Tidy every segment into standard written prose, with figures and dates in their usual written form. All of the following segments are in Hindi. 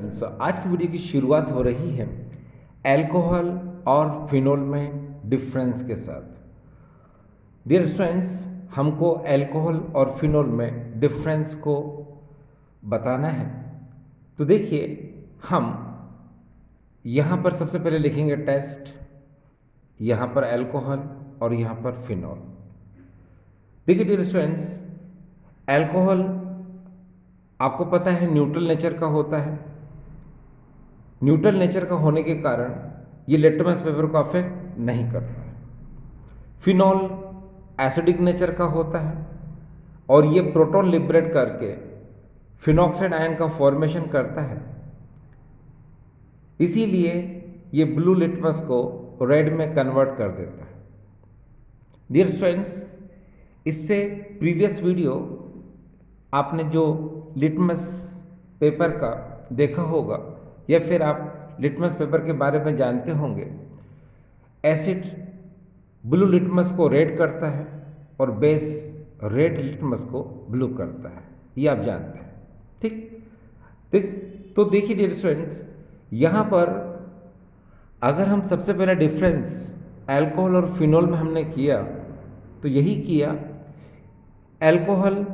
स्टूडेंट्स, आज की वीडियो की शुरुआत हो रही है अल्कोहल और फिनोल में डिफरेंस के साथ। डियर स्टूडेंट्स, हमको अल्कोहल और फिनोल में डिफरेंस को बताना है। तो देखिए, हम यहाँ पर सबसे पहले लिखेंगे टेस्ट, यहाँ पर अल्कोहल और यहाँ पर फिनोल। देखिए डियर स्टूडेंट्स, अल्कोहल आपको पता है न्यूट्रल नेचर का होता है। न्यूट्रल नेचर का होने के कारण ये लिटमस पेपर को अफेक्ट नहीं करता है। फिनॉल एसिडिक नेचर का होता है और ये प्रोटॉन लिबरेट करके फिनॉक्साइड आयन का फॉर्मेशन करता है, इसीलिए ये ब्लू लिटमस को रेड में कन्वर्ट कर देता है। डियर स्टूडेंट्स, इससे प्रीवियस वीडियो आपने जो लिटमस पेपर का देखा होगा या फिर आप लिटमस पेपर के बारे में जानते होंगे। एसिड ब्लू लिटमस को रेड करता है और बेस रेड लिटमस को ब्लू करता है, ये आप जानते हैं। ठीक, तो देखिए डियर स्टूडेंट्स, यहाँ पर अगर हम सबसे पहले डिफरेंस अल्कोहल और फिनोल में हमने किया तो यही किया, अल्कोहल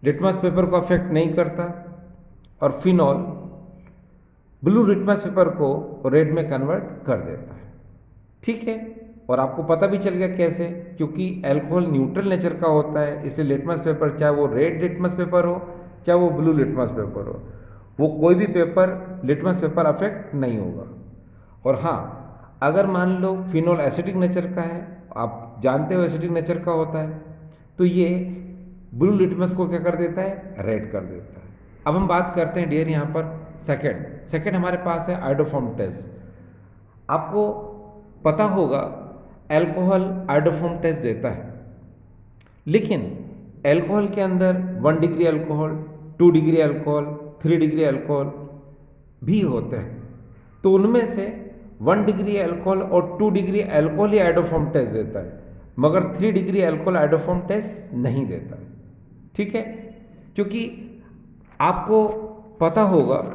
लिटमस पेपर को अफेक्ट नहीं करता और फिनॉल ब्लू लिटमस पेपर को रेड में कन्वर्ट कर देता है। ठीक है, और आपको पता भी चल गया कैसे, क्योंकि अल्कोहल न्यूट्रल नेचर का होता है, इसलिए लिटमस पेपर चाहे वो रेड लिटमस पेपर हो चाहे वो ब्लू लिटमस पेपर हो, वो कोई भी पेपर लिटमस पेपर अफेक्ट नहीं होगा। और हाँ, अगर मान लो फिनॉल एसिडिक नेचर का है, आप जानते हो एसिडिक नेचर का होता है, तो ये ब्लू लिटमस को क्या कर देता है, रेड कर देता है। अब हम बात करते हैं डियर यहाँ पर सेकंड हमारे पास है आयोडोफॉर्म टेस्ट। आपको पता होगा अल्कोहल आयोडोफॉर्म टेस्ट देता है, लेकिन अल्कोहल के अंदर 1 degree alcohol, 2 degree alcohol, 3 degree alcohol भी होते हैं। तो उनमें से 1 डिग्री अल्कोहल और 2 डिग्री अल्कोहल ही आयोडोफॉर्म टेस्ट देता है, मगर 3 डिग्री अल्कोहल आयोडोफॉर्म टेस्ट नहीं देता है। ठीक है, क्योंकि आपको पता होगा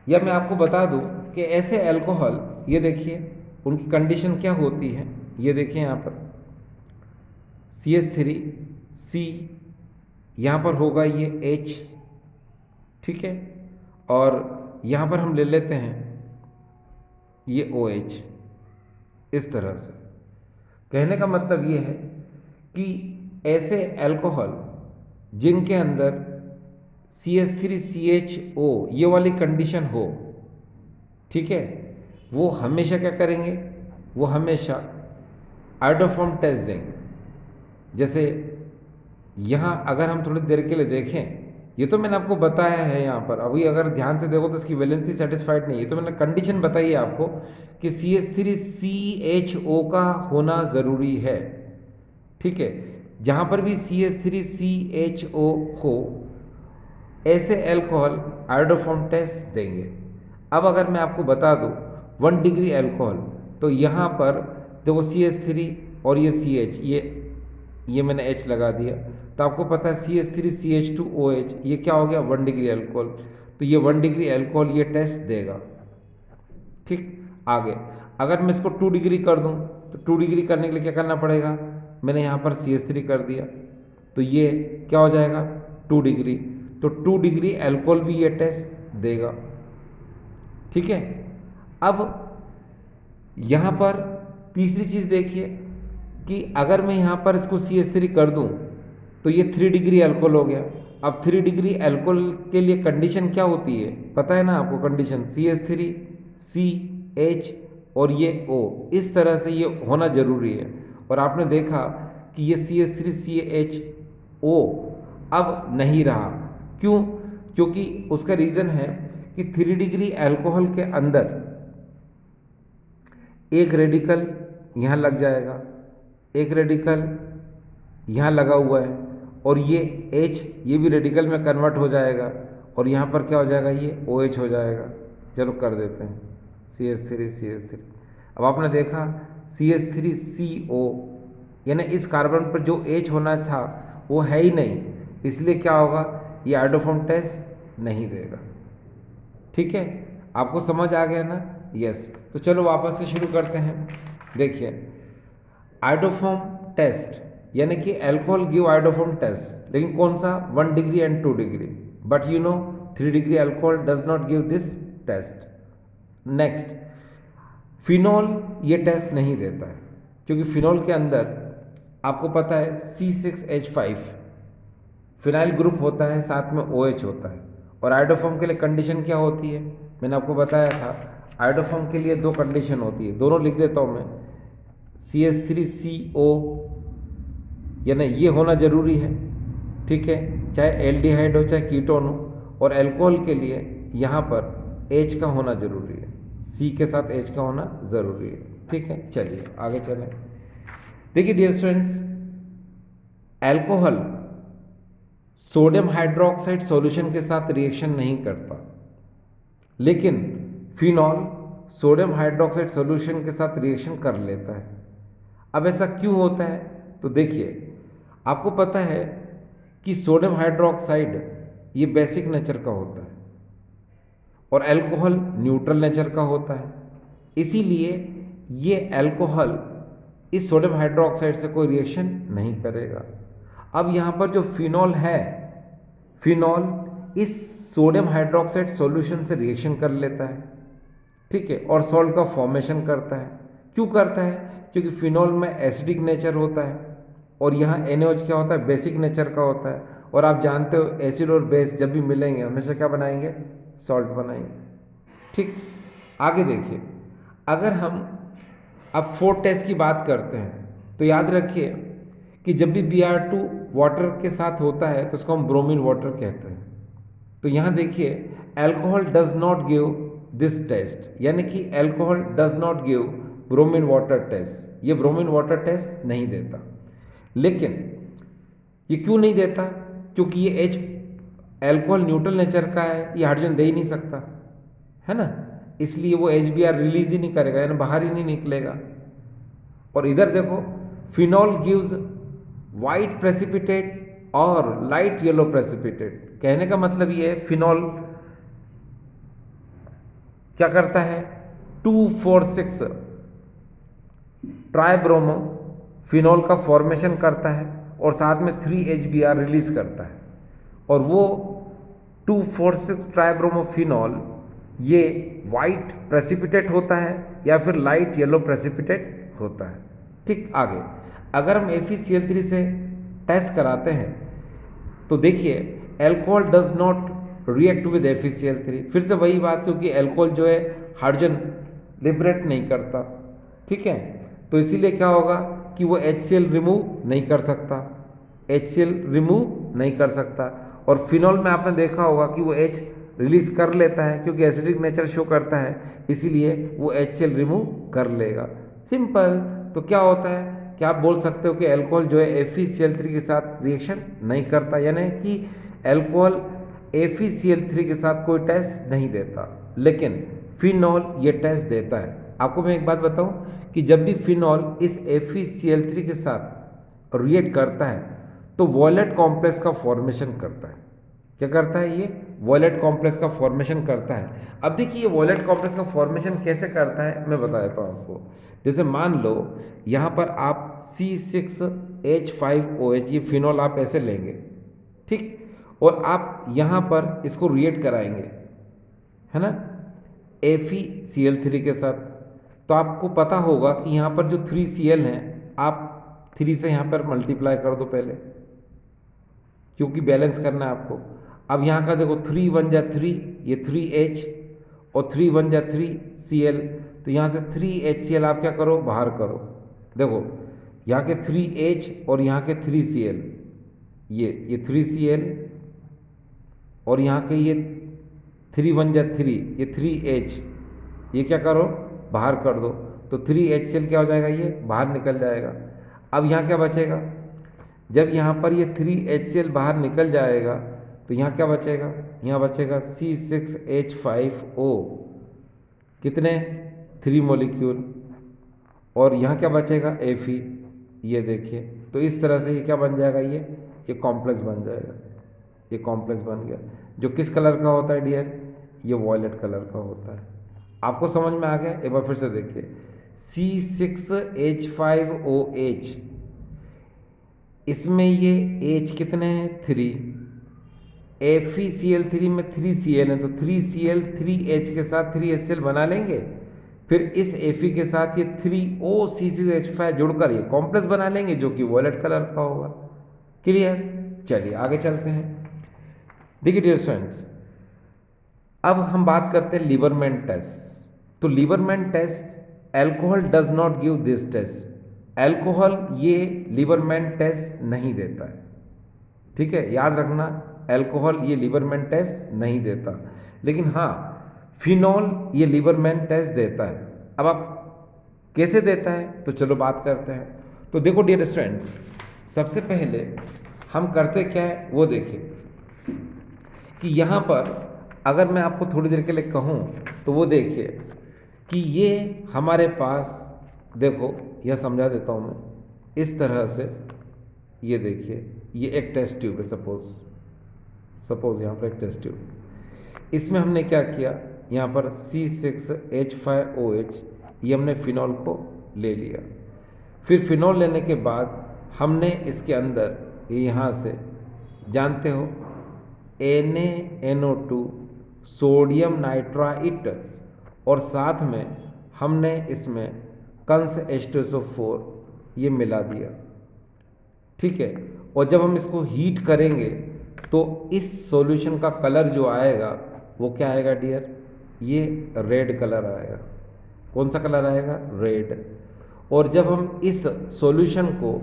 या मैं आपको बता दूं कि ऐसे अल्कोहल, ये देखिए उनकी कंडीशन क्या होती है। ये देखिए यहाँ पर CH3C, यहाँ पर होगा ये H, ठीक है, और यहाँ पर हम ले लेते हैं ये OH। इस तरह से कहने का मतलब ये है कि ऐसे अल्कोहल जिनके अंदर CH3CHO ये वाली कंडीशन हो, ठीक है, वो हमेशा क्या करेंगे, वो हमेशा आयोडोफॉर्म टेस्ट देंगे। जैसे यहाँ अगर हम थोड़ी देर के लिए देखें, ये तो मैंने आपको बताया है यहाँ पर, अभी अगर ध्यान से देखो तो इसकी वैलेंसी सेटिस्फाइड नहीं है, तो मैंने कंडीशन बताई है आपको कि CH3CHO का होना ज़रूरी है। ठीक है, जहाँ पर भी CH3CHO हो ऐसे अल्कोहल आयोडोफॉर्म टेस्ट देंगे। अब अगर मैं आपको बता दूं 1 डिग्री अल्कोहल, तो यहाँ पर देखो CH3 और ये CH, ये मैंने H लगा दिया, तो आपको पता है CH3CH2OH, ये क्या हो गया, 1 डिग्री अल्कोहल, तो ये 1 डिग्री अल्कोहल ये टेस्ट देगा। ठीक, आगे अगर मैं इसको 2 डिग्री कर दूं, तो 2 डिग्री करने के लिए क्या करना पड़ेगा, मैंने यहाँ पर CH3 कर दिया, तो ये क्या हो जाएगा, 2 डिग्री, तो 2 डिग्री अल्कोहल भी ये टेस्ट देगा। ठीक है, अब यहाँ पर तीसरी चीज़ देखिए कि अगर मैं यहाँ पर इसको CH3 कर दूँ तो ये 3 डिग्री अल्कोहल हो गया। अब 3 डिग्री अल्कोहल के लिए कंडीशन क्या होती है, पता है ना आपको कंडीशन, CH3 CH और ये O, इस तरह से ये होना ज़रूरी है। और आपने देखा कि ये CH3 CHO अब नहीं रहा, क्यों, क्योंकि उसका रीज़न है कि 3 डिग्री अल्कोहल के अंदर एक रेडिकल यहाँ लग जाएगा, एक रेडिकल यहाँ लगा हुआ है, और ये H ये भी रेडिकल में कन्वर्ट हो जाएगा, और यहाँ पर क्या हो जाएगा, ये OH हो जाएगा। चलो कर देते हैं CH3। अब आपने देखा CH3CO, यानी इस कार्बन पर जो H होना था वो है ही नहीं, इसलिए क्या होगा, ये आयोडोफॉर्म टेस्ट नहीं देगा। ठीक है, आपको समझ आ गया ना? यस। तो चलो वापस से शुरू करते हैं। देखिए, आइडोफॉर्म टेस्ट यानी कि अल्कोहल गिव आइडोफॉर्म टेस्ट, लेकिन कौन सा? 1 degree and 2 degree, but 3 degree alcohol does not give this test. Next, phenol ये टेस्ट नहीं देता है, क्योंकि फिनॉल के अंदर आपको पता है C6H5 फिनाइल ग्रुप होता है, साथ में OH होता है। और आइडोफॉर्म के लिए कंडीशन क्या होती है? मैंने आपको बताया था, आइडोफॉर्म के लिए 2 कंडीशन होती है, दोनों लिख देता हूँ मैं। CH3CO यानी ये होना ज़रूरी है, ठीक है, चाहे एल्डिहाइड हो चाहे कीटोन हो। और अल्कोहल के लिए यहाँ पर H का होना ज़रूरी है, C के साथ H का होना ज़रूरी है। ठीक है, चलिए आगे चलें। देखिए dear students, alcohol sodium hydroxide solution के साथ रिएक्शन नहीं करता, लेकिन फिनॉल सोडियम हाइड्रोक्साइड सॉल्यूशन के साथ रिएक्शन कर लेता है। अब ऐसा क्यों होता है? तो देखिए, आपको पता है कि सोडियम हाइड्रोक्साइड ये बेसिक नेचर का होता है और अल्कोहल न्यूट्रल नेचर का होता है, इसीलिए ये अल्कोहल इस सोडियम हाइड्रोक्साइड से कोई रिएक्शन नहीं करेगा। अब यहाँ पर जो फिनॉल है, फिनॉल इस सोडियम हाइड्रोक्साइड सॉल्यूशन से रिएक्शन कर लेता है, ठीक है, और सॉल्ट का फॉर्मेशन करता है। क्यों करता है? क्योंकि फिनॉल में एसिडिक नेचर होता है और यहाँ NaOH क्या होता है? बेसिक नेचर का होता है। और आप जानते हो एसिड और बेस जब भी मिलेंगे हमेशा क्या बनाएंगे? सॉल्ट बनाएंगे। ठीक, आगे देखिए, अगर हम अब 4 टेस्ट की बात करते हैं तो याद रखिए कि जब भी Br2 वाटर के साथ होता है तो उसको हम ब्रोमीन वाटर कहते हैं। तो यहाँ देखिए, alcohol does not give this test, यानी कि alcohol does not give bromine water test, ये ब्रोमीन वाटर टेस्ट नहीं देता। लेकिन ये क्यों नहीं देता? क्योंकि ये H अल्कोहल न्यूट्रल नेचर का है, ये हाइड्रोजन दे ही नहीं सकता, है ना, इसलिए वो HBr रिलीज ही नहीं करेगा, यानी बाहर ही नहीं निकलेगा। और इधर देखो, फिनॉल गिव्स वाइट प्रेसिपिटेट और लाइट येलो प्रेसिपिटेट। कहने का मतलब ये है, फिनॉल क्या करता है? 2,4,6 ट्राइब्रोमो फिनॉल का फॉर्मेशन करता है और साथ में 3HBr रिलीज करता है। और वो 2,4,6 ट्राइब्रोमो फिनॉल ये वाइट प्रेसिपिटेट होता है या फिर लाइट येलो प्रेसिपिटेट होता है। ठीक, आगे अगर हम FeCl3 से टेस्ट कराते हैं तो देखिए, alcohol does not react with FeCl3। फिर से वही बात, क्योंकि अल्कोहल जो है हाइड्रोजन लिबरेट नहीं करता, ठीक है, तो इसीलिए क्या होगा कि वो HCl रिमूव नहीं कर सकता, HCl रिमूव नहीं कर सकता। और फिनॉल में आपने देखा होगा कि वो H रिलीज कर लेता है, क्योंकि एसिडिक नेचर शो करता है, इसीलिए वो HCl रिमूव कर लेगा। सिंपल। तो क्या होता है कि आप बोल सकते हो कि अल्कोहल जो है FeCl3 के साथ रिएक्शन नहीं करता, यानी कि अल्कोहल FeCl3 के साथ कोई टेस्ट नहीं देता, लेकिन फिनॉल ये टेस्ट देता है। आपको मैं एक बात बताऊं कि जब भी फिनॉल इस FeCl3 के साथ रिएक्ट करता है तो वॉयलेट कॉम्प्लेक्स का फॉर्मेशन करता है। क्या करता है? ये वॉयलेट कॉम्प्लेक्स का फॉर्मेशन करता है। अब देखिए, ये वॉयलेट कॉम्प्लेक्स का फॉर्मेशन कैसे करता है मैं बता देता हूँ आपको। जैसे मान लो यहाँ पर आप C6H5OH ये फिनॉल आप ऐसे लेंगे, ठीक, और आप यहाँ पर इसको रिएक्ट कराएंगे, है ना, FeCl3 के साथ। तो आपको पता होगा कि यहाँ पर जो 3Cl हैं, आप 3 से यहाँ पर मल्टीप्लाई कर दो पहले, क्योंकि बैलेंस करना है आपको। अब यहाँ का देखो, 3 1 जा 3, ये 3H और 3 1 जा 3Cl, तो यहाँ से 3HCl आप क्या करो? बाहर करो। देखो, यहाँ के 3H और यहाँ के 3Cl, ये 3Cl और यहाँ के ये 3 1 जा 3, ये 3H, ये क्या करो? बाहर कर दो। तो 3HCl क्या हो जाएगा? ये बाहर निकल जाएगा। अब यहाँ क्या बचेगा? जब यहाँ पर ये 3HCl बाहर निकल जाएगा तो यहाँ क्या बचेगा? यहाँ बचेगा C6H5O, कितने? 3 मॉलिक्यूल। और यहाँ क्या बचेगा? Fe, ये देखिए। तो इस तरह से ये क्या बन जाएगा? ये कॉम्प्लेक्स बन जाएगा, ये कॉम्प्लेक्स बन गया, जो किस कलर का होता है डियर, ये वॉयलेट कलर का होता है। आपको समझ में आ गया? एक बार फिर से देखिए, C6H5OH, इसमें ये H कितने हैं, 3, FeCl3 में 3Cl है, तो 3Cl 3H के साथ 3HCl बना लेंगे, फिर इस Fe के साथ ये 3OC6H5 जुड़कर ये कॉम्प्लेक्स बना लेंगे जो कि वॉयलेट कलर का होगा। क्लियर? चलिए आगे चलते हैं। देखिए डियर स्टूडेंट्स, अब हम बात करते हैं लीबरमैन टेस्ट। तो Liebermann test, alcohol does not give this test, alcohol ये लीबरमैन टेस्ट नहीं देता है। ठीक है, याद रखना, एल्कोहल ये लीबरमैन टेस्ट नहीं देता, लेकिन हाँ फिनॉल ये लीबरमैन टेस्ट देता है। अब आप कैसे देता है, तो चलो बात करते हैं। तो देखो डियर स्टूडेंट्स, सबसे पहले हम करते क्या है वो देखिए कि यहाँ पर अगर मैं आपको थोड़ी देर के लिए कहूँ तो वो देखिए कि ये हमारे पास, देखो यह समझा देता हूँ मैं इस तरह से। ये देखिए, ये एक टेस्ट ट्यूब है, सपोज यहाँ पर एक टेस्ट ट्यूब, इसमें हमने क्या किया, यहाँ पर C6H5OH ये हमने फिनॉल को ले लिया। फिर फिनॉल लेने के बाद हमने इसके अंदर ये यहाँ से जानते हो NaNO2 सोडियम नाइट्राइट, और साथ में हमने इसमें कंस H2SO4 ये मिला दिया। ठीक है, और जब हम इसको हीट करेंगे तो इस सॉल्यूशन का कलर जो आएगा वो क्या आएगा डियर, ये रेड कलर आएगा। कौन सा कलर आएगा, रेड। और जब हम इस सॉल्यूशन को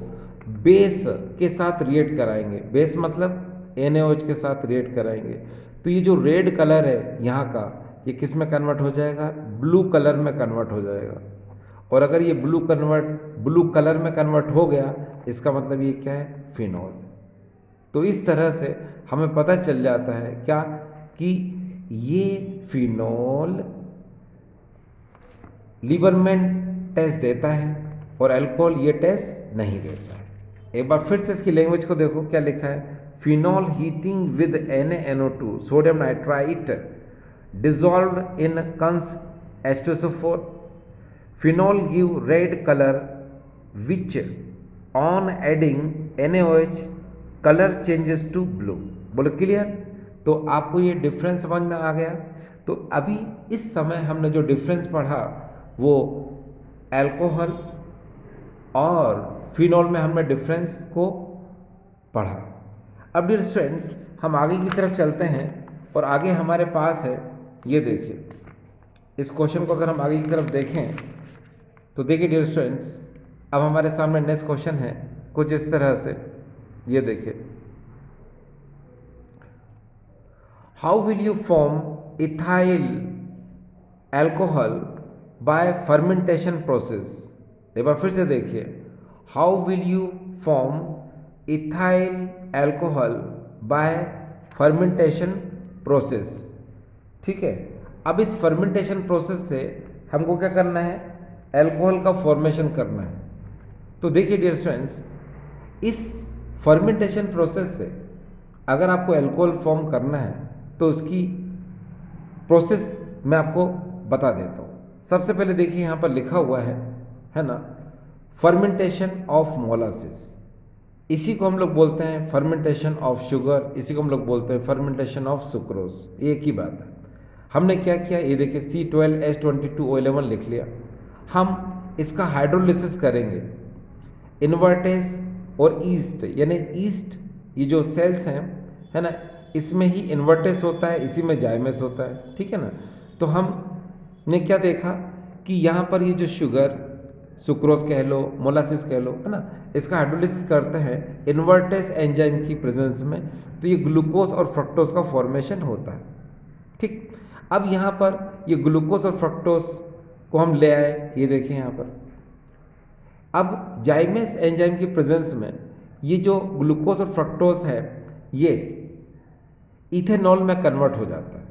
बेस के साथ रिएक्ट कराएंगे, बेस मतलब NaOH के साथ रिएक्ट कराएंगे, तो ये जो रेड कलर है यहाँ का, ये किस में कन्वर्ट हो जाएगा, ब्लू कलर में कन्वर्ट हो जाएगा। और अगर ये ब्लू कलर में कन्वर्ट हो गया, इसका मतलब ये क्या है, फिनॉल। तो इस तरह से हमें पता चल जाता है क्या, कि ये फिनॉल लीबरमैन टेस्ट देता है और अल्कोहल ये टेस्ट नहीं देता है। एक बार फिर से इसकी लैंग्वेज को देखो, क्या लिखा है, phenol heating with NaNO2 sodium nitrite dissolved in cons H2SO4, phenol give red color which on adding NaOH color changes to blue। बोलो क्लियर? तो आपको ये डिफरेंस समझ में आ गया। तो अभी इस समय हमने जो डिफरेंस पढ़ा वो अल्कोहल और फिनॉल में हमने डिफरेंस को पढ़ा। अब डियर स्टूडेंट्स, हम आगे की तरफ चलते हैं और आगे हमारे पास है, ये देखिए इस क्वेश्चन को अगर हम आगे की तरफ देखें तो देखिए डियर स्टूडेंट्स, अब हमारे सामने नेक्स्ट क्वेश्चन है कुछ इस तरह से। ये देखिए, how will you form ethyl alcohol bye fermentation process. एक बार फिर से देखिए, how will you form ethyl alcohol bye fermentation process. ठीक है, अब इस फर्मेंटेशन प्रोसेस से हमको क्या करना है, अल्कोहल का फॉर्मेशन करना है। तो देखिए डियर स्टूडेंट्स, इस फर्मेंटेशन प्रोसेस से अगर आपको अल्कोहल फॉर्म करना है तो उसकी प्रोसेस मैं आपको बता देता हूँ। सबसे पहले देखिए यहाँ पर लिखा हुआ है ना, फर्मेंटेशन ऑफ मोलासिस, इसी को हम लोग बोलते हैं फर्मेंटेशन ऑफ शुगर, इसी को हम लोग बोलते हैं फर्मेंटेशन ऑफ सुक्रोज। एक ही बात है। हमने क्या किया, ये देखिए C12H22O11 लिख लिया। हम इसका हाइड्रोलिसिस करेंगे, इन्वर्टेस और ईस्ट, यानी ईस्ट ये जो सेल्स हैं है ना, इसमें ही इन्वर्टेस होता है, इसी में जाइमेस होता है। ठीक है ना, तो हमने क्या देखा कि यहाँ पर ये जो शुगर, सुक्रोज कह लो, मोलासिस कह लो, है ना, इसका हाइड्रोलिसिस करते हैं इन्वर्टेस एंजाइम की प्रेजेंस में, तो ये ग्लूकोज और फ्रक्टोज का फॉर्मेशन होता है। ठीक, अब यहाँ पर ये ग्लूकोज और फ्रक्टोज को हम ले आए, ये देखिए यहाँ पर। अब जाइमेस एंजाइम की प्रेजेंस में ये जो ग्लूकोज और फ्रक्टोज है ये इथेनॉल में कन्वर्ट हो जाता है,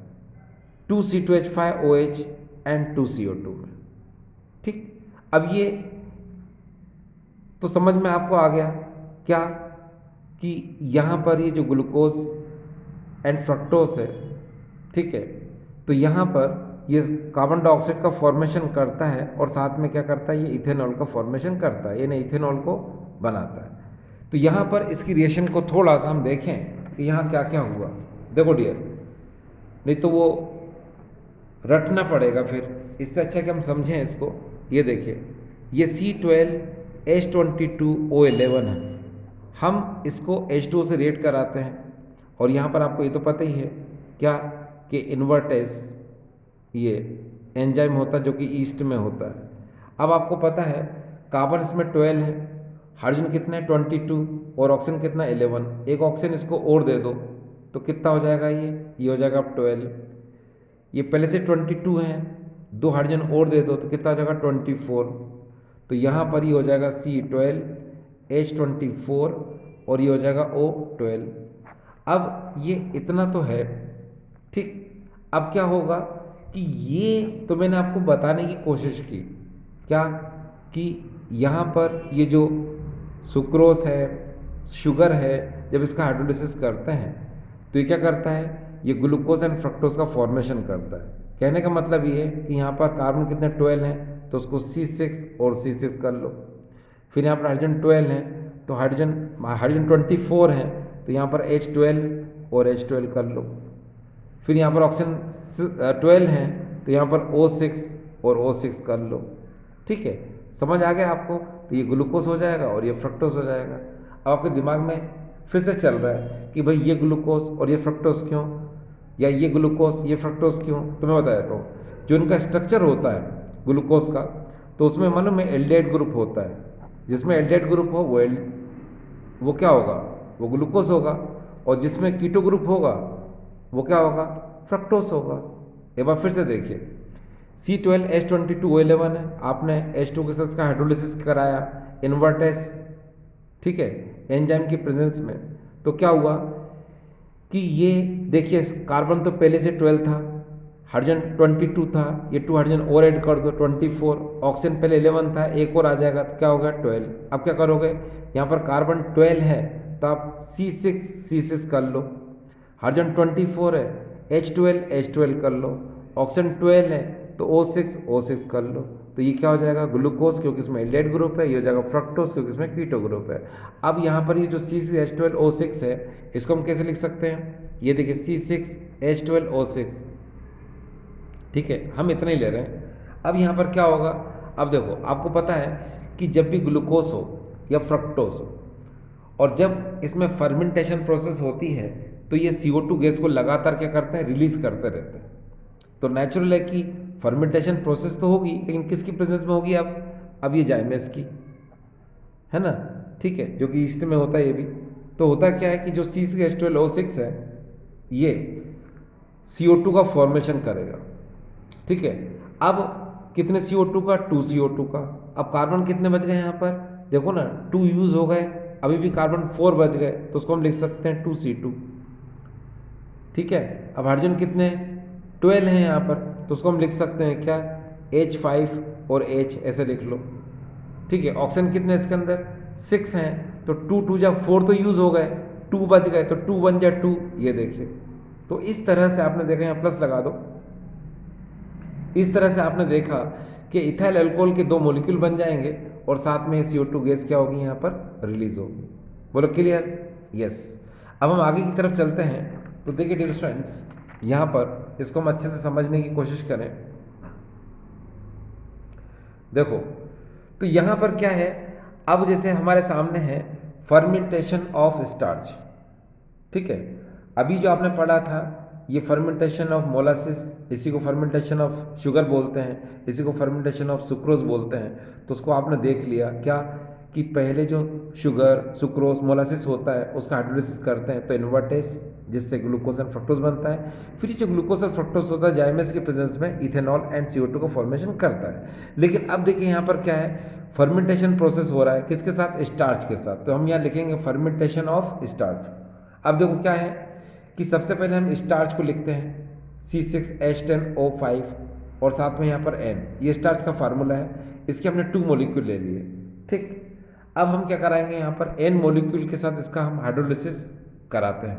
2C2H5OH एंड 2CO2 में। ठीक, अब ये तो समझ में आपको आ गया क्या, कि यहाँ पर ये जो ग्लूकोज एंड फ्रक्टोस है, ठीक है। तो यहाँ पर ये कार्बन डाइऑक्साइड का फॉर्मेशन करता है और साथ में क्या करता है, ये इथेनॉल का फॉर्मेशन करता है, यानी इथेनॉल को बनाता है। तो यहाँ पर इसकी रिएक्शन को थोड़ा सा हम देखें कि यहाँ क्या क्या हुआ। देखो डियर, नहीं तो वो रटना पड़ेगा फिर, इससे अच्छा कि हम समझें इसको। ये देखिए, ये C12H22O11 है, हम इसको H2O से रिएक्ट कराते हैं। और यहाँ पर आपको ये तो पता ही है क्या कि इन्वर्टेस ये एंजाइम होता है जो कि ईस्ट में होता है। अब आपको पता है कार्बन इसमें 12 है, हाइड्रोजन कितना है 22 और ऑक्सीजन कितना 11। एक ऑक्सीजन इसको और दे दो तो कितना हो जाएगा, ये हो जाएगा अब 12। ये पहले से 22 हैं, 2 हाइड्रोजन और दे दो तो कितना हो जाएगा 24। तो यहाँ पर ये हो जाएगा C12H24 और ये हो जाएगा O12। अब ये इतना तो है, ठीक। अब क्या होगा कि ये तो मैंने आपको बताने की कोशिश की क्या कि यहाँ पर ये जो सुक्रोस है, शुगर है, जब इसका हाइड्रोलिसिस करते हैं तो ये क्या करता है, ये ग्लूकोज एंड फ्रक्टोज का फॉर्मेशन करता है। कहने का मतलब ये है कि यहाँ पर कार्बन कितने 12 हैं तो उसको C6 और C6 कर लो। फिर यहाँ पर हाइड्रोजन 12 है तो हाइड्रोजन 24 है तो यहाँ पर H12 और H12 कर लो। फिर यहाँ पर ऑक्सीजन 12 है तो यहाँ पर O6 और O6 कर लो, ठीक है। समझ आ गया आपको? तो ये ग्लूकोज हो जाएगा और ये फ्रक्टोज हो जाएगा। अब आपके दिमाग में फिर से चल रहा है कि भाई ये ग्लूकोज और ये फ्रक्टोज क्यों, या ये ग्लूकोज ये फ्रक्टोज क्यों। तो मैं बता देता हूँ, जो इनका स्ट्रक्चर होता है ग्लूकोज का, तो उसमें मालूम है एल्डिहाइड ग्रुप होता है। जिसमें एल्डिहाइड ग्रुप हो वो क्या होगा, वो ग्लूकोज होगा। और जिसमें कीटो ग्रुप होगा वो क्या होगा, फ्रक्टोज होगा। एक बार फिर से देखिए, C12H22O11 है, आपने H2 के साथ इसका हाइड्रोलिसिस कराया इन्वर्टेस, ठीक है, एंजाइम की प्रेजेंस में। तो क्या हुआ कि ये देखिए कार्बन तो पहले से 12 था, हाइड्रोजन 22 था, ये 2 हाइड्रोजन और ऐड कर दो 24, ऑक्सीजन पहले 11 था, एक और आ जाएगा तो क्या होगा 12। अब क्या करोगे, यहाँ पर कार्बन 12 है तो आप C6 कर लो, हाइड्रोजन 24 है H12 कर लो, ऑक्सीजन 12 है तो O6 कर लो। तो ये क्या हो जाएगा, ग्लूकोज क्योंकि इसमें एल्डिहाइड ग्रुप है, ये हो जाएगा फ्रक्टोज क्योंकि इसमें कीटो ग्रुप है। अब यहाँ पर ये जो C6H12O6 है इसको हम कैसे लिख सकते हैं, ये देखिए C6H12O6, ठीक है, हम इतना ही ले रहे हैं। अब यहाँ पर क्या होगा, अब देखो आपको पता है कि जब भी ग्लूकोज हो या फ्रक्टोज हो और जब इसमें फर्मेंटेशन प्रोसेस होती है तो ये CO2 गैस को लगातार क्या करते हैं, रिलीज करते रहते हैं। तो नेचुरल है कि फर्मेंटेशन प्रोसेस तो होगी, लेकिन किसकी प्रेजेंस में होगी, अब ये जाइमेस की है ना, ठीक है, जो कि ईस्ट में होता है ये भी। तो होता क्या है कि जो C6H12O6 है ये CO2 का फॉर्मेशन करेगा, ठीक है। अब कितने CO2 का, 2 CO2 का। अब कार्बन कितने बच गए यहाँ पर, देखो ना 2 यूज हो गए, अभी भी कार्बन 4 बच गए तो उसको हम लिख सकते हैं 2C2, ठीक है। अब हाइड्रोजन कितने 12 हैं यहाँ पर तो उसको हम लिख सकते हैं क्या, H5 और H ऐसे लिख लो, ठीक है। ऑक्सीजन कितने इसके अंदर 6 हैं तो 2 2 जा 4 तो यूज हो गए, 2 बच गए तो 2 1 जा 2, ये देखिए। तो इस तरह से आपने देखा, यहाँ प्लस लगा दो, इस तरह से आपने देखा कि इथाइल अल्कोहल के 2 मॉलिक्यूल बन जाएंगे और साथ में CO2 गैस क्या होगी यहाँ पर रिलीज होगी। बोलो क्लियर, यस। अब हम आगे की तरफ चलते हैं। तो देखिए डियर स्टूडेंट्स, यहाँ पर इसको हम अच्छे से समझने की कोशिश करें। देखो तो यहाँ पर क्या है, अब जैसे हमारे सामने है फर्मेंटेशन ऑफ स्टार्च, ठीक है। अभी जो आपने पढ़ा था ये फर्मेंटेशन ऑफ मोलासिस, इसी को फर्मेंटेशन ऑफ शुगर बोलते हैं, इसी को फर्मेंटेशन ऑफ सुक्रोज बोलते हैं। तो उसको आपने देख लिया क्या कि पहले जो शुगर, सुक्रोज, मोलासिस होता है उसका हाइड्रोलिसिस करते हैं तो इन्वर्टेस, जिससे ग्लूकोज एंड फ्रक्टोज बनता है। फिर जो ग्लूकोज और फ्रक्टोज होता है जाइमेस की प्रेजेंस में इथेनॉल एंड CO2 का फॉर्मेशन करता है। लेकिन अब देखिए यहाँ पर क्या है, फर्मेंटेशन प्रोसेस हो रहा है किसके साथ, स्टार्च के साथ। तो हम यहाँ लिखेंगे फर्मेंटेशन ऑफ स्टार्च। अब देखो क्या है कि सबसे पहले हम स्टार्च को लिखते हैं C6H10O5 और साथ में यहाँ पर N, ये स्टार्च का फार्मूला है, इसके हमने 2 मॉलिक्यूल ले लिए, ठीक। अब हम क्या कराएंगे, यहाँ पर N मॉलिक्यूल के साथ इसका हम हाइड्रोलिसिस कराते हैं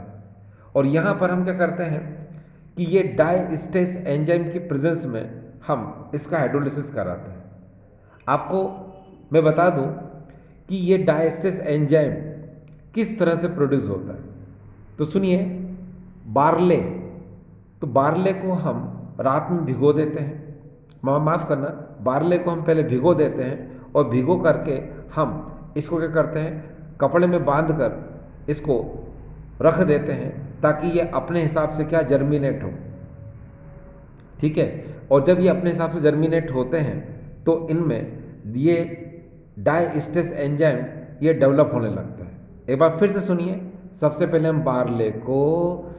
और यहाँ पर हम क्या करते हैं कि ये डायस्टेस एंजाइम की प्रेजेंस में हम इसका हाइड्रोलिसिस कराते हैं। आपको मैं बता दूं कि ये डायस्टेस एंजाइम किस तरह से प्रोड्यूस होता है। तो सुनिए, बार्ले, तो बार्ले को हम रात में भिगो देते हैं, माफ़ करना, बार्ले को हम पहले भिगो देते हैं और भिगो करके हम इसको क्या करते हैं, कपड़े में बांध कर इसको रख देते हैं ताकि ये अपने हिसाब से क्या जर्मिनेट हो। ठीक है, और जब ये अपने हिसाब से जर्मिनेट होते हैं तो इनमें ये डायस्टेस एंजाइम ये डेवलप होने लगता है। एक बार फिर से सुनिए, सबसे पहले हम बार्ले को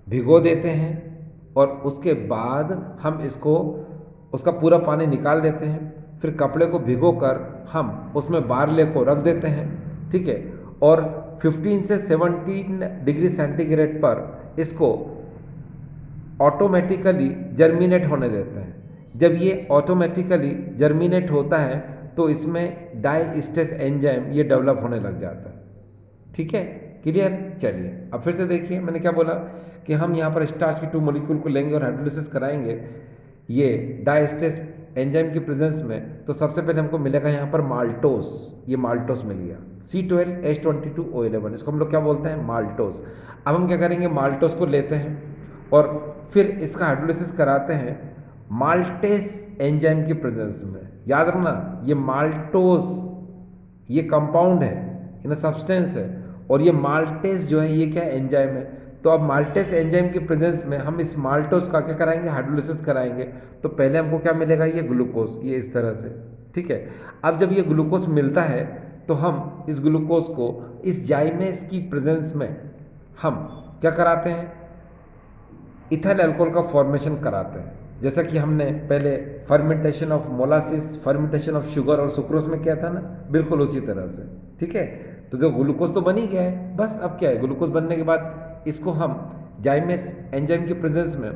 भिगो देते हैं और उसके बाद हम इसको उसका पूरा पानी निकाल देते हैं, फिर कपड़े को भिगो कर हम उसमें बार्ले को रख देते हैं। ठीक है, और 15 से 17 डिग्री सेंटीग्रेड पर इसको ऑटोमेटिकली जर्मिनेट होने देते हैं। जब ये ऑटोमेटिकली जर्मिनेट होता है तो इसमें डायस्टेस एंजाइम ये डेवलप होने लग जाता है। ठीक है, क्लियर। चलिए अब फिर से देखिए, मैंने क्या बोला कि हम यहाँ पर स्टार्च की 2 मॉलिक्यूल को लेंगे और हाइड्रोलिसिस कराएंगे ये डायस्टेस एंजाइम की प्रेजेंस में। तो सबसे पहले हमको मिलेगा यहाँ पर माल्टोस, ये माल्टोस मिल गया, C12H22O11, इसको हम लोग क्या बोलते हैं, माल्टोस। अब हम क्या करेंगे, माल्टोस को लेते हैं और फिर इसका हाइड्रोलिसिस कराते हैं माल्टेस एंजाइम की प्रेजेंस में। याद रखना, ये माल्टोस ये कंपाउंड है, इन सब्सटेंस है, और ये माल्टेस जो है ये क्या एंजाइम है। तो अब माल्टेस एंजाइम की प्रेजेंस में हम इस माल्टोस का क्या कराएंगे, हाइड्रोलिसिस कराएंगे। तो पहले हमको क्या मिलेगा, ये ग्लूकोज, ये इस तरह से। ठीक है, अब जब ये ग्लूकोज मिलता है तो हम इस ग्लूकोज को इस जाइमेस की प्रेजेंस में हम क्या कराते हैं, इथाइल अल्कोहल का फॉर्मेशन कराते हैं। जैसा कि हमने पहले fermentation of molasses, fermentation of sugar और सुक्रोज में किया था ना, बिल्कुल उसी तरह से। ठीक है, तो जो ग्लूकोज तो बन ही गया है, बस अब क्या है, ग्लूकोज बनने के बाद इसको हम जाइमेस एंजाइम की प्रेजेंस में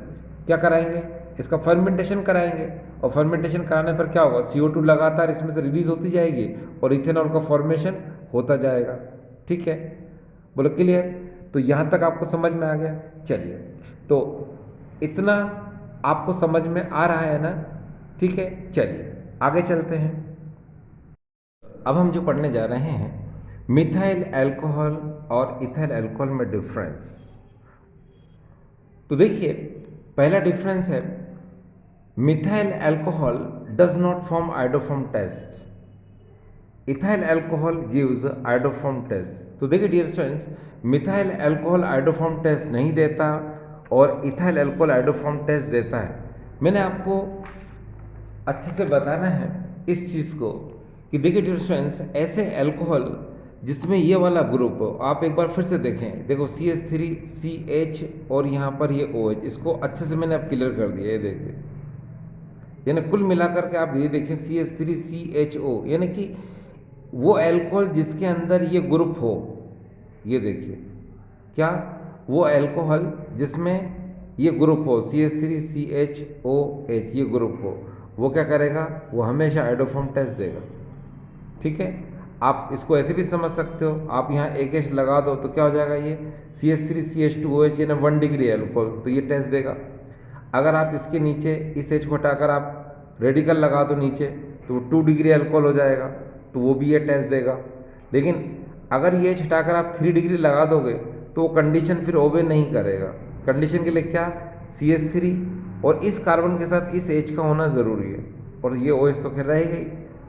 क्या कराएंगे, इसका फर्मेंटेशन कराएंगे। और फर्मेंटेशन कराने पर क्या होगा, CO2 लगातार इसमें से रिलीज होती जाएगी और इथेनॉल का फॉर्मेशन होता जाएगा। ठीक है, बोलो क्लियर। तो यहाँ तक आपको समझ में आ गया। चलिए, तो इतना आपको समझ में आ रहा है ना। ठीक है, चलिए आगे चलते हैं। अब हम जो पढ़ने जा रहे हैं मिथाइल अल्कोहल और इथाइल अल्कोहल में डिफरेंस। तो देखिए, पहला डिफरेंस है methyl alcohol does not form iodoform test, ethyl alcohol gives iodoform test. तो देखिए dear students, methyl alcohol iodoform test नहीं देता और इथाइल अल्कोहल आइडोफॉर्म टेस्ट देता है। मैंने आपको अच्छे से बताना है इस चीज़ को कि देखिए डियर स्टूडेंट्स, ऐसे अल्कोहल जिसमें ये वाला ग्रुप, आप एक बार फिर से देखें, देखो CH3CH और यहाँ पर ये OH, इसको अच्छे से मैंने अब क्लियर कर दिया। ये देखिए, यानी कुल मिलाकर के आप ये देखें CH3CHO, यानी कि वो अल्कोहल जिसके अंदर ये ग्रुप हो। ये देखिए क्या, वो अल्कोहल जिसमें ये ग्रुप हो CH3CHOH, ये ग्रुप हो, वो क्या करेगा, वो हमेशा आइडोफॉर्म टेस्ट देगा। ठीक है, आप इसको ऐसे भी समझ सकते हो, आप यहाँ एक H लगा दो तो क्या हो जाएगा, ये CH3CH2OH यानी 1 डिग्री अल्कोहल, तो ये टेस्ट देगा। अगर आप इसके नीचे इस H को हटाकर आप रेडिकल लगा दो नीचे तो 2 डिग्री अल्कोहल हो जाएगा, तो वो भी ये टेस्ट देगा। लेकिन अगर ये H हटाकर आप 3 डिग्री लगा दोगे तो वो कंडीशन फिर ओबे नहीं करेगा। कंडीशन के लिए क्या, CH3 और इस कार्बन के साथ इस H का होना ज़रूरी है, और ये OH तो खैर रहेगा ही,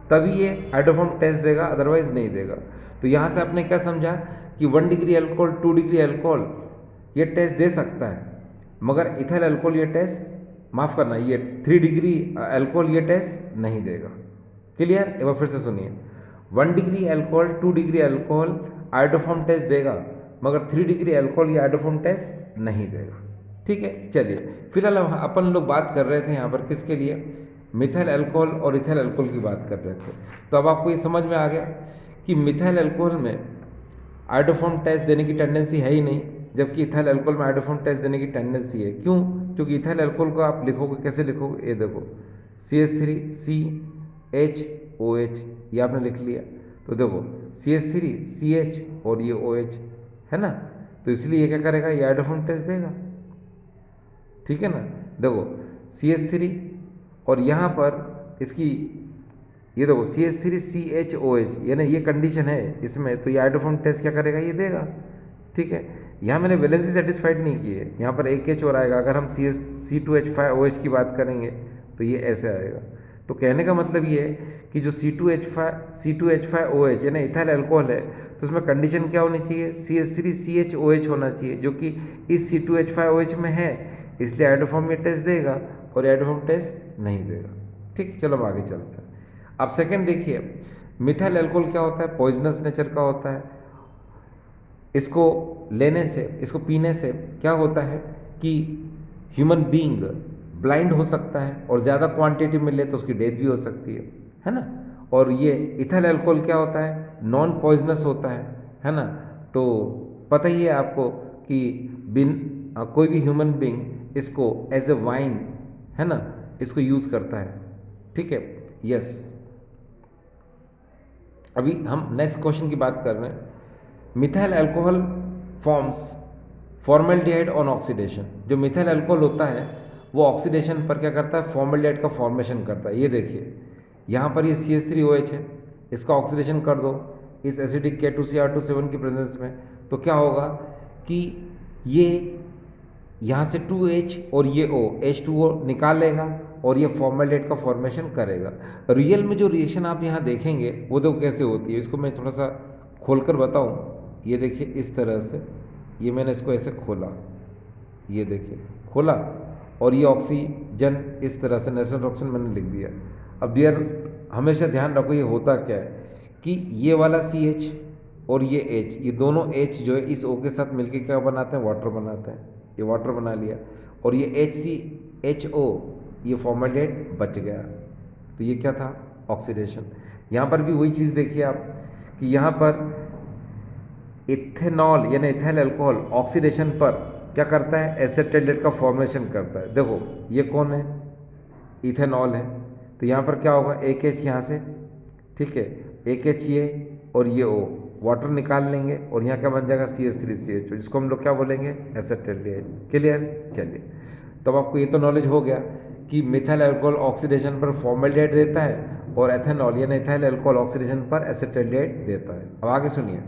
तभी ये आइडोफॉर्म टेस्ट देगा, अदरवाइज नहीं देगा। तो यहाँ से आपने क्या समझा कि 1 डिग्री अल्कोहल, 2 डिग्री अल्कोहल ये टेस्ट दे सकता है, मगर इथाइल अल्कोहल ये टेस्ट, माफ़ करना, ये 3 डिग्री अल्कोहल ये टेस्ट नहीं देगा। क्लियर। एक बार फिर से सुनिए, 1 degree alcohol, 2 degree alcohol iodoform test देगा, मगर 3 डिग्री अल्कोहल ये आइडोफॉर्म टेस्ट नहीं देगा। ठीक है, चलिए फिलहाल अपन लोग बात कर रहे थे यहाँ पर किसके लिए, मिथाइल अल्कोहल और इथाइल अल्कोहल की बात कर रहे थे। तो अब आपको ये समझ में आ गया कि मिथाइल अल्कोहल में आइडोफॉर्म टेस्ट देने की टेंडेंसी है ही नहीं, जबकि इथाइल अल्कोहल में आइडोफॉर्म टेस्ट देने की टेंडेंसी है। क्यों, क्योंकि इथाइल अल्कोहल को आप लिखोगे, कैसे लिखोगे, ये देखो CH3CHOH, ये आपने लिख लिया। तो देखो CH3CH और ये OH है ना, तो इसलिए ये क्या करेगा, ये आइडोफॉर्म टेस्ट देगा। ठीक है ना, देखो CH3 और यहाँ पर इसकी ये देखो CH3 CHOH, यानी ये कंडीशन है इसमें, तो ये आइडोफॉर्म टेस्ट क्या करेगा, ये देगा। ठीक है, यहाँ मैंने वैलेंसी सेटिस्फाइड नहीं की है, यहाँ पर एक H और आएगा। अगर हम C2H5OH की बात करेंगे तो ये ऐसे आएगा। तो कहने का मतलब ये है कि जो C2H5OH यानी इथाइल अल्कोहल है, तो उसमें कंडीशन क्या होनी चाहिए, CH3 CHOH होना चाहिए, जो कि इस C2H5OH में है, इसलिए आइडोफॉर्म ये टेस्ट देगा और आइडोफॉर्म टेस्ट नहीं देगा। ठीक, चलो हम आगे चलते हैं। अब सेकंड देखिए, मिथाइल अल्कोहल क्या होता है, पॉइजनस नेचर का होता है। इसको लेने से, इसको पीने से क्या होता है कि ह्यूमन बीइंग ब्लाइंड हो सकता है, और ज़्यादा क्वांटिटी में ले तो उसकी डेथ भी हो सकती है ना। और ये इथाइल अल्कोहल क्या होता है, नॉन पॉइजनस होता है ना। तो पता ही है आपको कि कोई भी ह्यूमन बीइंग इसको एज ए वाइन, है ना, इसको यूज़ करता है। ठीक है, यस। अभी हम नेक्स्ट क्वेश्चन की बात कर रहे हैं। Methyl alcohol forms formaldehyde on oxidation. जो मिथाइल अल्कोहल होता है वो ऑक्सीडेशन पर क्या करता है, फॉर्मल्डिहाइड का फॉर्मेशन करता है। ये देखिए यहाँ पर ये CH3OH है, इसका ऑक्सीडेशन कर दो इस एसिडिक K2Cr2 की प्रेजेंस में, तो क्या होगा कि ये यहाँ से 2H और ये O H2O निकाल लेगा और ये फॉर्मल्डिहाइड का फॉर्मेशन करेगा। रियल में जो रिएक्शन आप यहाँ देखेंगे वो तो कैसे होती है, इसको मैं थोड़ा सा खोलकर बताऊँ। ये देखिए इस तरह से, ये मैंने इसको ऐसे खोला, ये देखिए खोला, और ये ऑक्सीजन इस तरह से नेचुरल ऑक्सीजन मैंने लिख दिया। अब डियर हमेशा ध्यान रखो ये होता क्या है कि ये वाला CH और ये H, ये दोनों H जो है इस O के साथ मिलके क्या बनाते हैं, वाटर बनाते हैं। ये वाटर बना लिया, और ये HCHO ये फॉर्मल्डिहाइड बच गया। तो ये क्या था, ऑक्सीडेशन। यहाँ पर भी वही चीज़ देखिए आप कि यहाँ पर इथेनॉल यानी इथाइल अल्कोहल ऑक्सीडेशन पर क्या करता है, एसेटाइलेट का फॉर्मेशन करता है। देखो ये कौन है, इथेनॉल है, तो यहाँ पर क्या होगा, एक H यहाँ से, ठीक है, एक H ये और ये O, वाटर निकाल लेंगे और यहाँ क्या बन जाएगा, CH3CH, जिसको हम लोग क्या बोलेंगे, एसेटाइलेट। क्लियर। चलिए, तो अब आपको ये तो नॉलेज हो गया कि मिथाइल अल्कोहल ऑक्सीडेशन पर फॉर्मल्डिहाइड देता है और एथेनॉल यानी इथाइल अल्कोहल ऑक्सीडेशन पर एसेटाइलेट देता है। अब आगे सुनिए,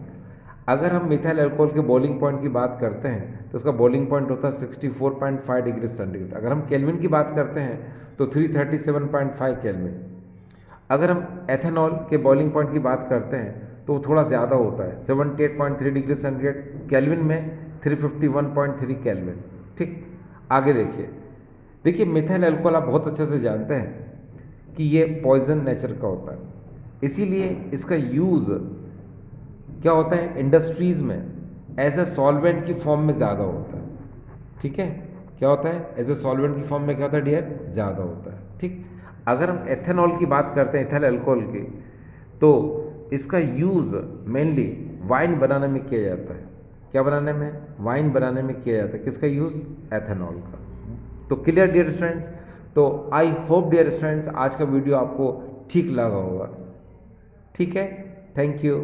अगर हम मिथाइल अल्कोहल के बॉइलिंग पॉइंट की बात करते हैं तो उसका बॉइलिंग पॉइंट होता है 64.5 डिग्री सेंटीग्रेड। अगर हम केल्विन की बात करते हैं तो 337.5 केल्विन। अगर हम एथेनॉल के बॉइलिंग पॉइंट की बात करते हैं तो वो थोड़ा ज़्यादा होता है, 78.3 डिग्री सेंटीग्रेड, केल्विन में 351.3 केल्विन। ठीक, आगे देखिए मिथाइल अल्कोहल आप बहुत अच्छे से जानते हैं कि ये पॉइजन नेचर का होता है, इसीलिए इसका यूज़ क्या होता है, इंडस्ट्रीज़ में एज ए सॉल्वेंट की फॉर्म में ज़्यादा होता है। ठीक है, क्या होता है, एज ए सॉल्वेंट की फॉर्म में क्या होता है डियर, ज़्यादा होता है। ठीक, अगर हम एथेनॉल की बात करते हैं, इथाइल अल्कोहल की, तो इसका यूज़ मेनली वाइन बनाने में किया जाता है। क्या बनाने में, वाइन बनाने में किया जाता है। किसका यूज़, एथेनॉल का। तो क्लियर डियर स्टूडेंट्स। तो आई होप डियर स्टूडेंट्स आज का वीडियो आपको ठीक लगा होगा। ठीक है, थैंक यू।